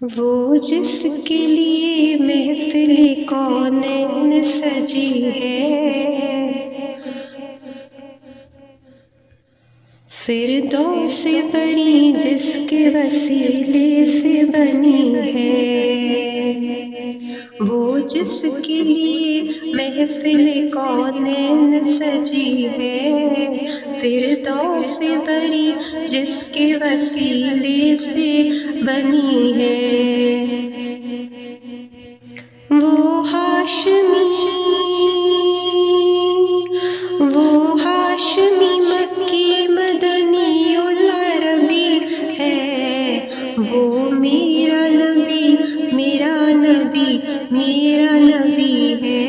وہ جس کے لیے محفل کونین سجی ہے، فردوس بری جس کے وسیلے سے بنی ہے، وہ جس کے لیے محفل کونین سجی ہے، فردوس بری جس کے وسیلے سے بنی ہے، وہ ہاشمی مکی مدنی العربی ہے، وہ میرا نبی میرا نبی میرا نبی ہے،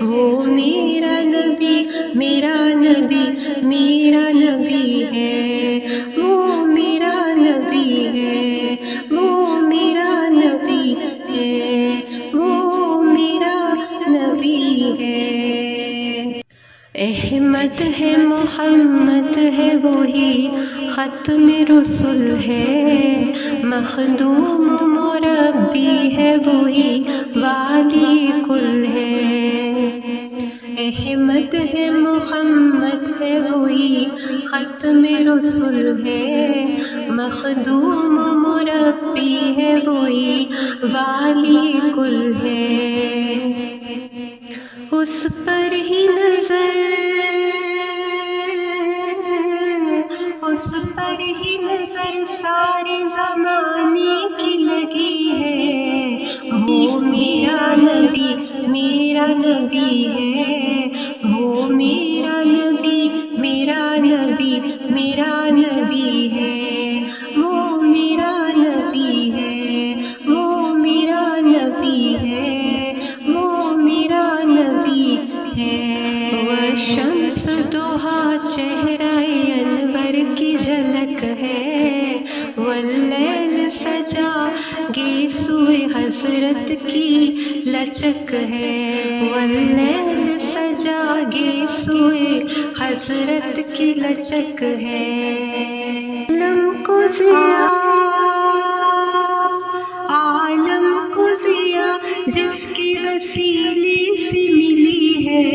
وہ میرا نبی میرا نبی میرا نبی ہے، وہ میرا نبی ہے، وہ میرا نبی ہے، وہ میرا نبی ہے۔ احمد ہے محمد ہے وہی ختم رسول ہے، مخدوم مربی ہے وہی والی کل ہے، احمد ہے محمد ہے وہی ختم رسول ہے، مخدوم مربی ہے وہی والی کل ہے، اس پر ہی نظر سارے زمانے کی لگی ہے، وہ میرا نبی میرا نبی ہے، وہ میرا نبی میرا نبی میرا نبی ہے، وہ میرا نبی ہے، وہ میرا نبی ہے، وہ میرا نبی ہے، وہ شمس دوحا چہرہ انور کی جھلک ہے، واللیل سجا گیسوئے حضرت کی لچک ہے، واللیل سجا گیسوئے حضرت کی لچک ہے، عالم کو ضیا جس کے وسیلے سے ملی ہے،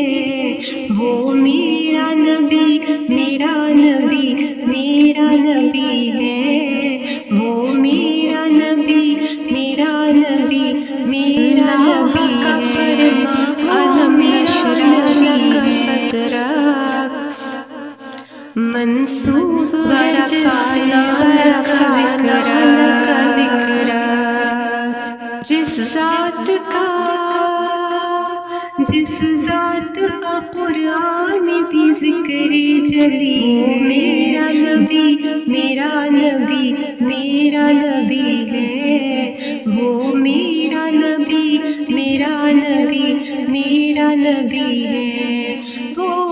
وہ میرا نبی میرا نبی میرا نبی ہے، وہ میرا نبی میرا نبی میرا نبی کا فرما علم نشرح لک صدرک، منصوب ورفعنا لک ذکرک، جس ذات کا قرآن بھی ذکر جلی ہے، میرا نبی میرا نبی میرا نبی ہے، وہ میرا نبی میرا نبی میرا نبی ہے، وہ